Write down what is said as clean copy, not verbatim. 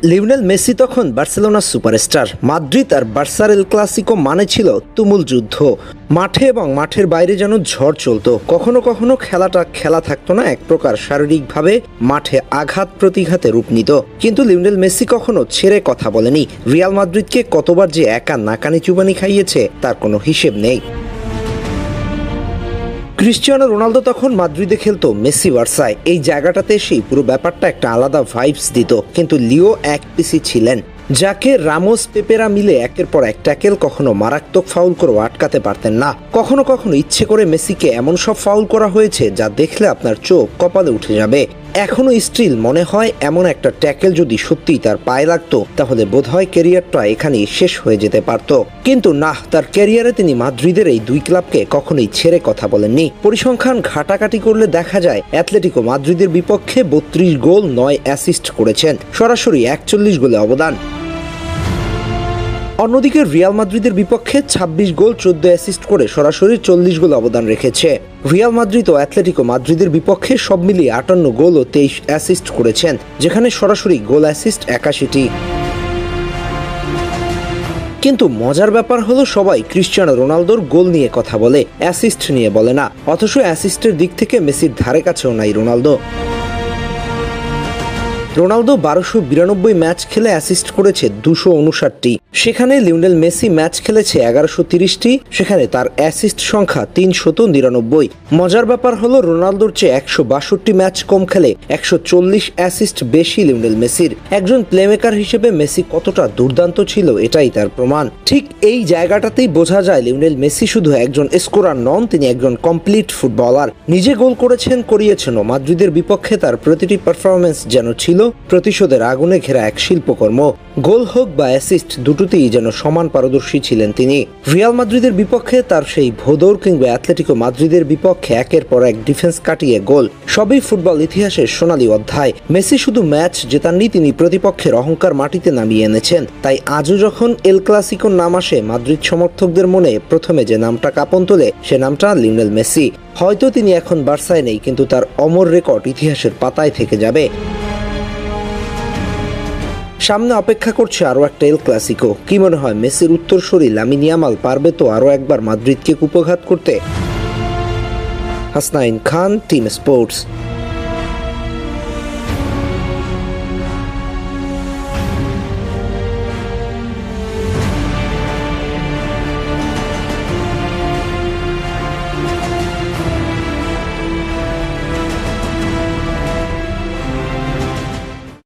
Lionel Messi তখন বার্সেলোনার superstar. Madrid আর বার্সার এল ক্লাসিকো মানে ছিল তুমুল যুদ্ধ। মাঠে এবং মাঠের বাইরে যেন ঝড় চলতো। কখনো কখনো খেলাটা খেলা থাকতো না, এক প্রকার শারীরিকভাবে মাঠে আঘাত প্রতিঘাতে রূপ নিত। কিন্তু লিওনেল মেসি কখনো ছেড়ে কথা বলেনি। রিয়াল মাদ্রিদকে কতবার যে একা নাকানি চুবানি খাইয়েছে তার কোনো হিসেব নেই। ক্রিস্টিয়ানো রোনালদো তখন মাদ্রিদে খেলতো, মেসি বার্সায়। এই জায়গাটাতে এসেই পুরো ব্যাপারটা একটা আলাদা ভাইবস দিত। কিন্তু লিও এক পিসি ছিলেন, যাকে রামোস পেপেরা মিলে একের পর এক ট্যাকেল, কখনো মারাত্মক ফাউল করেও আটকাতে পারতেন না। কখনো কখনো ইচ্ছে করে মেসিকে এমন সব ফাউল করা হয়েছে যা দেখলে আপনার চোখ কপালে উঠে যাবে। এখনো স্টিল মনে হয় এমন একটা ট্যাকেল যদি সত্যিই তার পায়ে লাগতো তাহলে বোধহয় ক্যারিয়ারটা এখানেই শেষ হয়ে যেতে পারত। কিন্তু না, তার ক্যারিয়ারে তিনি মাদ্রিদের এই দুই ক্লাবকে কখনোই ছেড়ে কথা বলেননি। পরিসংখ্যান ঘাটাঘাটি করলে দেখা যায় অ্যাথলেটিকো মাদ্রিদের বিপক্ষে 32 গোল 9 অ্যাসিস্ট করেছেন, সরাসরি 41 গোলে অবদান। অন্যদিকে রিয়াল মাদ্রিদের বিপক্ষে 26 গোল 14 অ্যাসিস্ট করে সরাসরি 40 গোল অবদান রেখেছে। রিয়াল মাদ্রিদ ও অ্যাথলেটিকো মাদ্রিদের বিপক্ষে সব মিলিয়ে 58 গোল ও 23 অ্যাসিস্ট করেছেন, যেখানে সরাসরি গোল অ্যাসিস্ট 81টি। কিন্তু মজার ব্যাপার হলো সবাই ক্রিস্টিয়ানো রোনালদোর গোল নিয়ে কথা বলে, অ্যাসিস্ট নিয়ে বলে না। অথচ অ্যাসিস্টের দিক থেকে মেসির ধারে কাছেও নাই রোনালদো। রোনালদো 1292 ম্যাচ খেলে অ্যাসিস্ট করেছে 259টি। সেখানে লিওনেল মেসি ম্যাচ খেলেছে 1130টি, সেখানে তার অ্যাসিস্ট সংখ্যা 399। মজার ব্যাপার হলো রোনালদোর চেয়ে 162 ম্যাচ কম খেলে 140 অ্যাসিস্ট বেশি লিওনেল মেসির। একজন প্লেমেকার হিসেবে মেসি কতটা দুর্দান্ত ছিল এটাই তার প্রমাণ। ঠিক এই জায়গাটাতেই বোঝা যায় লিওনেল মেসি শুধু একজন স্কোরার নন, তিনি একজন কমপ্লিট ফুটবলার। নিজে গোল করেছেন, করিয়েছেন। মাদ্রিদের বিপক্ষে তার প্রতিটি পারফরমেন্স যেন ছিল প্রতিশোধের আগুনে ঘেরা এক শিল্পকর্ম। গোল হোক বা অ্যাসিস্ট, দুটোতেই যেন সমান পারদর্শী ছিলেন তিনি। রিয়াল মাদ্রিদের বিপক্ষে তার সেই ভোদর কিংবা অ্যাথলেটিকো মাদ্রিদের বিপক্ষে একের পর এক ডিফেন্স কাটিয়ে গোল, সবই ফুটবল ইতিহাসের সোনালী অধ্যায়। মেসি শুধু ম্যাচ জেতাননি, তিনি প্রতিপক্ষের অহংকার মাটিতে নামিয়ে এনেছেন। তাই আজও যখন এল ক্লাসিকোর নাম আসে, মাদ্রিদ সমর্থকদের মনে প্রথমে যে নামটা কাঁপন তোলে সে নামটা লিওনেল মেসি। হয়তো তিনি এখন বার্সায় নেই, কিন্তু তার অমর রেকর্ড ইতিহাসের পাতায় থেকে যাবে। সামনে অপেক্ষা করছে আরও একটা এল ক্লাসিকো। কি মনে হয়, মেসির উত্তরসূরি লামিন ইয়ামাল পারবে তো আরও একবার মাদ্রিদকে কুপঘাত করতে? হাসনাইন খান, টিম স্পোর্টস।